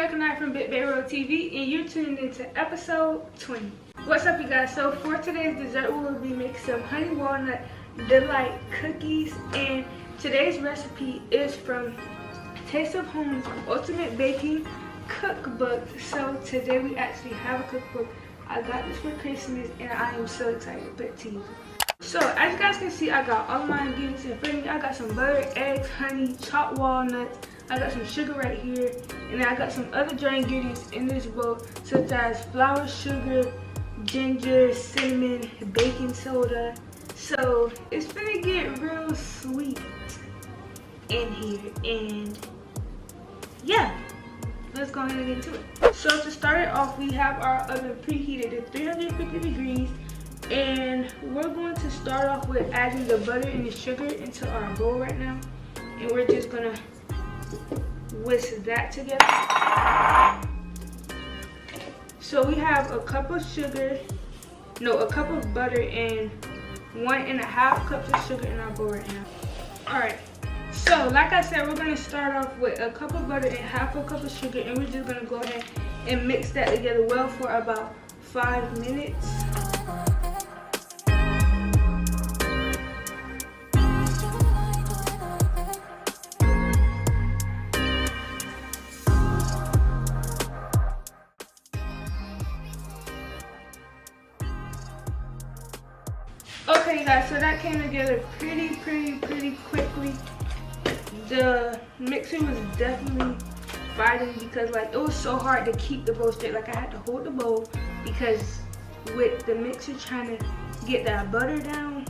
Choco-nut from BIGBAKEROLL TV, and you're tuned into episode 20. What's up, you guys? So for today's dessert, we will be making some honey walnut delight cookies, and today's recipe is from Taste of Home's Ultimate Baking Cookbook. So today we actually have a cookbook. I got this for Christmas, and I am so excited to put it to you. So as you guys can see, I got all of my ingredients in front of me. I got some butter, eggs, honey, chopped walnuts. I got some sugar right here, and then I got some other dry ingredients in this bowl, such as flour, sugar, ginger, cinnamon, baking soda. So it's gonna get real sweet in here, and yeah, let's go ahead and get into it. So to start it off, we have our oven preheated to 350 degrees, and we're going to start off with adding the butter and the sugar into our bowl right now, and we're just gonna whisk that together. So we have a cup of butter and 1.5 cups of sugar in our bowl right now. Alright, so like I said, we're gonna start off with a cup of butter and half a cup of sugar, and we're just gonna go ahead and mix that together well for about 5 minutes. Okay guys, so that came together pretty quickly. The mixer was definitely fighting because like it was so hard to keep the bowl straight. Like I had to hold the bowl because with the mixer trying to get that butter down,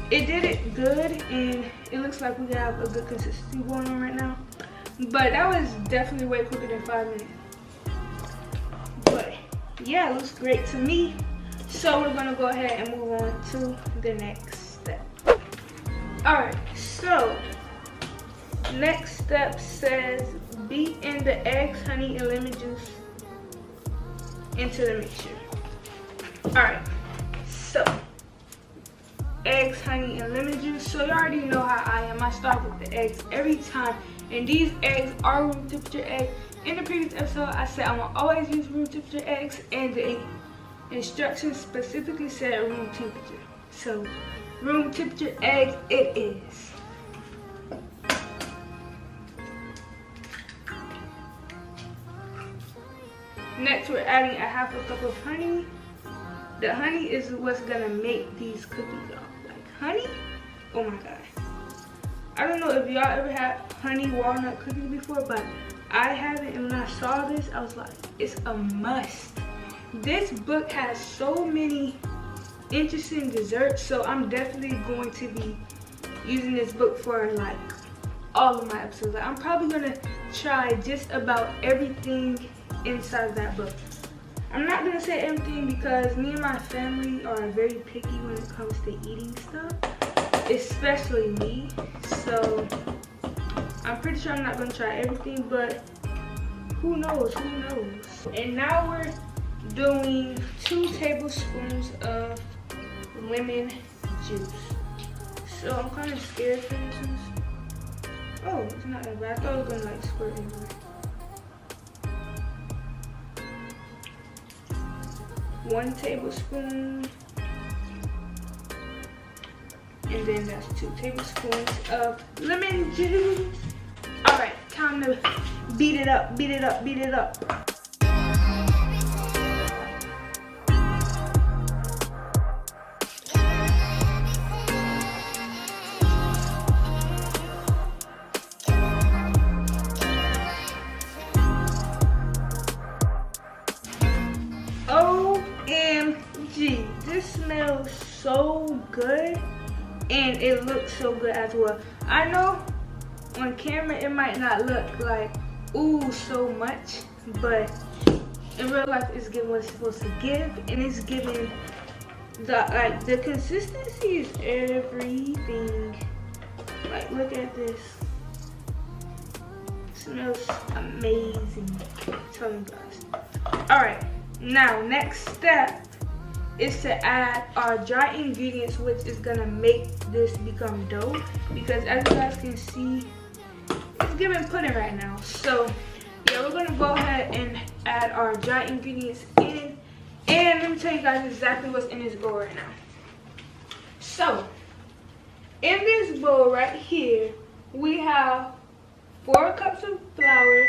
it did it good, and it looks like we have a good consistency going on right now. But that was definitely way quicker than 5 minutes. But yeah, it looks great to me. So we're gonna go ahead and move on to the next step. Alright, so next step says beat in the eggs, honey, and lemon juice into the mixture. Alright, so eggs, honey, and lemon juice. So you already know how I am. I start with the eggs every time, and these eggs are room temperature eggs. In the previous episode, I said I'm gonna always use room temperature eggs, and the instructions specifically said room temperature. So room temperature eggs it is. Next, we're adding a half a cup of honey. The honey is what's gonna make these cookies off. Like honey, oh my god. I don't know if y'all ever had honey walnut cookies before, but I haven't, and when I saw this, I was like, it's a must. This book has so many interesting desserts, so I'm definitely going to be using this book for like all of my episodes. Like, I'm probably gonna try just about everything inside of that book. I'm not gonna say everything because me and my family are very picky when it comes to eating stuff, especially me. So I'm pretty sure I'm not gonna try everything, but who knows, who knows. And now we're doing 2 tablespoons of lemon juice. So I'm kind of scared for this one. Oh, it's not that bad. I thought it was gonna like squirt everywhere. 1 tablespoon, and then that's 2 tablespoons of lemon juice. All right, time to beat it up, beat it up, beat it up. OMG, this smells so good, and it looks so good as well. I know on camera it might not look like ooh so much, but in real life it's giving what it's supposed to give, and it's giving the consistency is everything. Like, look at this. It smells amazing. I'm telling you guys. Alright, now next step is to add our dry ingredients, which is gonna make this become dough, because as you guys can see, it's giving pudding right now. So you So we're gonna go ahead and add our dry ingredients in. And let me tell you guys exactly what's in this bowl right now. So, in this bowl right here, we have 4 cups of flour,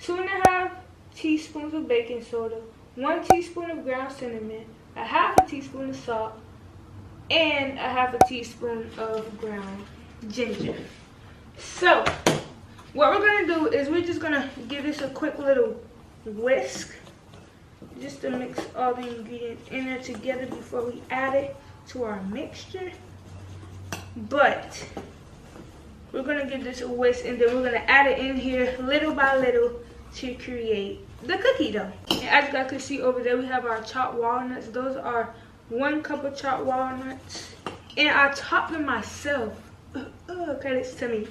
2.5 teaspoons of baking soda, 1 teaspoon of ground cinnamon, 1/2 teaspoon of salt, and 1/2 teaspoon of ground ginger. So, what we're gonna do is we're just gonna give this a quick little whisk, just to mix all the ingredients in there together before we add it to our mixture. But we're gonna give this a whisk, and then we're gonna add it in here little by little to create the cookie dough. And as you guys can see over there, we have our chopped walnuts. Those are 1 cup of chopped walnuts, and I chopped them myself. Credits to me,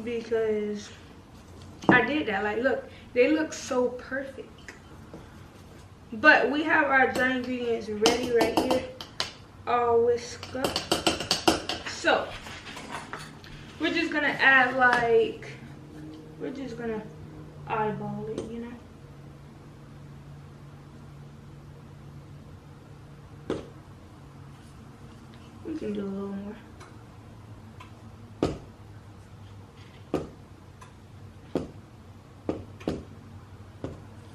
because I did that. Like, look, they look so perfect. But we have our dry ingredients ready right here, all whisked up. So we're just gonna add, like, we're just gonna eyeball it, you know. We can do a little more.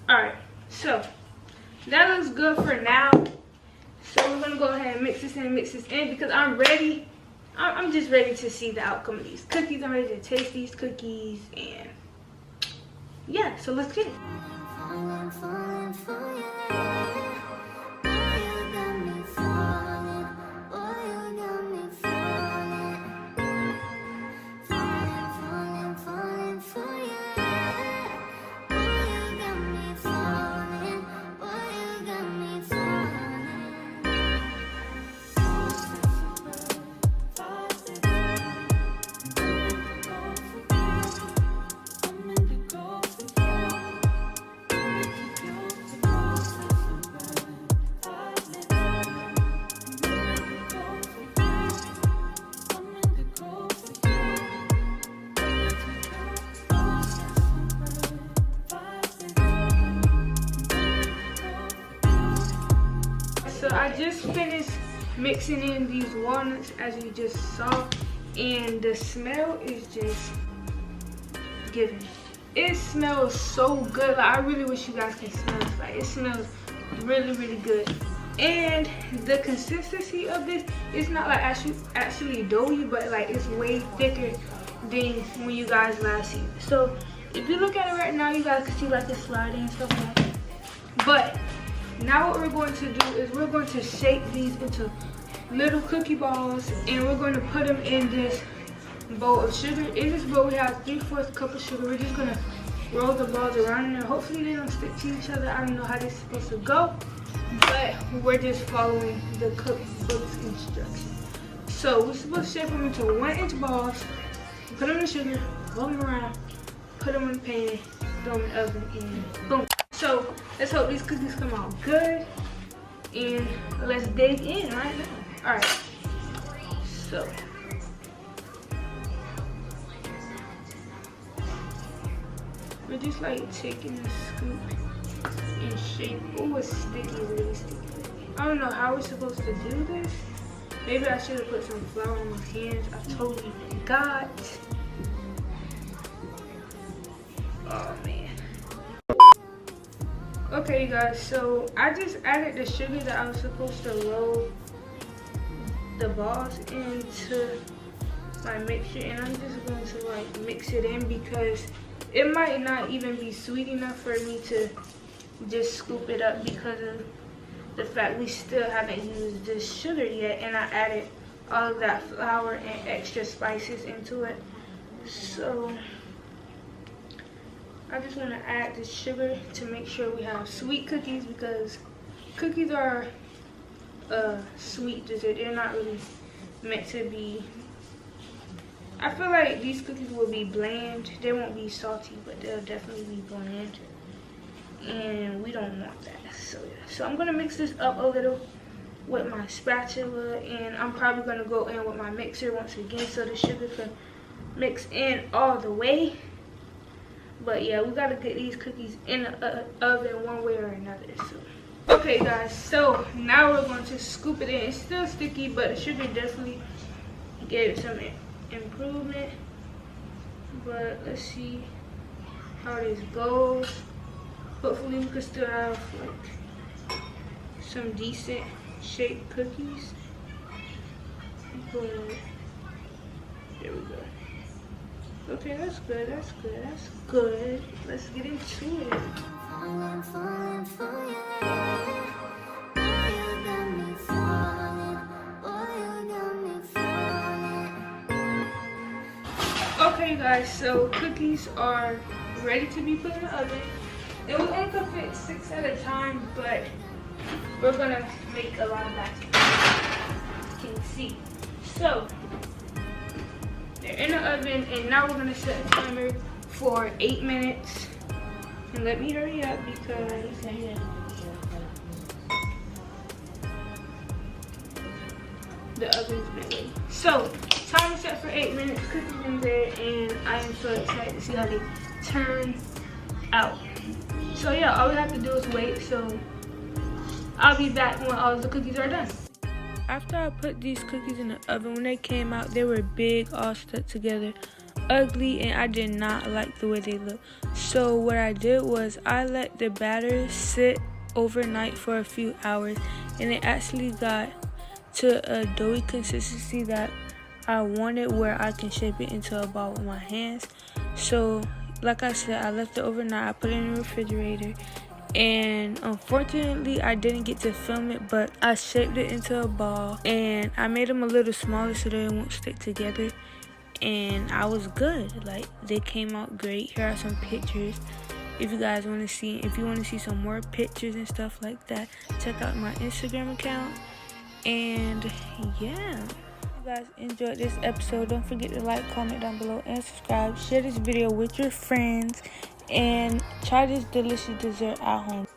Alright, so that looks good for now. So we're gonna go ahead and mix this in because I'm ready. I'm just ready to see the outcome of these cookies. I'm ready to taste these cookies, and yeah, so let's get it. So I just finished mixing in these walnuts, as you just saw, and the smell is just giving. It smells so good. Like, I really wish you guys can smell it. Like, it smells really, really good. And the consistency of this is not like actually doughy, but like it's way thicker than when you guys last seen it. So if you look at it right now, you guys can see like it's sliding and stuff like that. But now what we're going to do is we're going to shape these into little cookie balls, and we're going to put them in this bowl of sugar. In this bowl we have 3/4 cup of sugar. We're just going to roll the balls around in there. Hopefully they don't stick to each other. I don't know how this is supposed to go, but we're just following the cookbook's instructions. So we're supposed to shape them into 1-inch balls, put them in the sugar, roll them around, put them in the pan, throw them in the oven, and boom. So let's hope these cookies come out good, and let's dig in right now. All right, so we're just like taking a scoop and shape. Oh, it's sticky, really sticky. I don't know how we're supposed to do this. Maybe I should have put some flour on my hands. I totally forgot. Oh man. Okay, you guys, so I just added the sugar that I was supposed to roll the balls into my mixture, and I'm just going to like mix it in because it might not even be sweet enough for me to just scoop it up because of the fact we still haven't used this sugar yet, and I added all of that flour and extra spices into it. So I just want to add the sugar to make sure we have sweet cookies, because cookies are a sweet dessert. They're not really meant to be. I feel like these cookies will be bland. They won't be salty, but they'll definitely be bland, and we don't want that. So yeah, so I'm gonna mix this up a little with my spatula, and I'm probably gonna go in with my mixer once again so the sugar can mix in all the way. But yeah, we gotta get these cookies in the oven one way or another. So okay guys, so now we're going to scoop it in. It's still sticky, but the sugar definitely gave it some improvement. But let's see how this goes. Hopefully we can still have like some decent shaped cookies. But there we go. Okay, that's good, that's good, that's good. Let's get into it. Okay guys, so cookies are ready to be put in the oven. It will only cook it 6 at a time, but we're gonna make a lot of batches, as you can see. So they're in the oven, and now we're gonna set a timer for 8 minutes. And let me hurry up because the oven's been waiting. So timer set for 8 minutes, cookies in there, and I am so excited to see how they turn out. So yeah, all we have to do is wait. So I'll be back when all the cookies are done. After I put these cookies in the oven, when they came out, they were big, all stuck together, ugly, and I did not like the way they looked. So what I did was I let the batter sit overnight for a few hours, and it actually got to a doughy consistency that I wanted, where I can shape it into a ball with my hands. So like I said, I left it overnight. I put it in the refrigerator, and unfortunately I didn't get to film it, but I shaped it into a ball, and I made them a little smaller so they won't stick together, and I was good. Like, they came out great. Here are some pictures if you guys want to see. If you want to see some more pictures and stuff like that, check out my Instagram account. And yeah, if you guys enjoyed this episode, don't forget to like, comment down below, and subscribe. Share this video with your friends, and try this delicious dessert at home.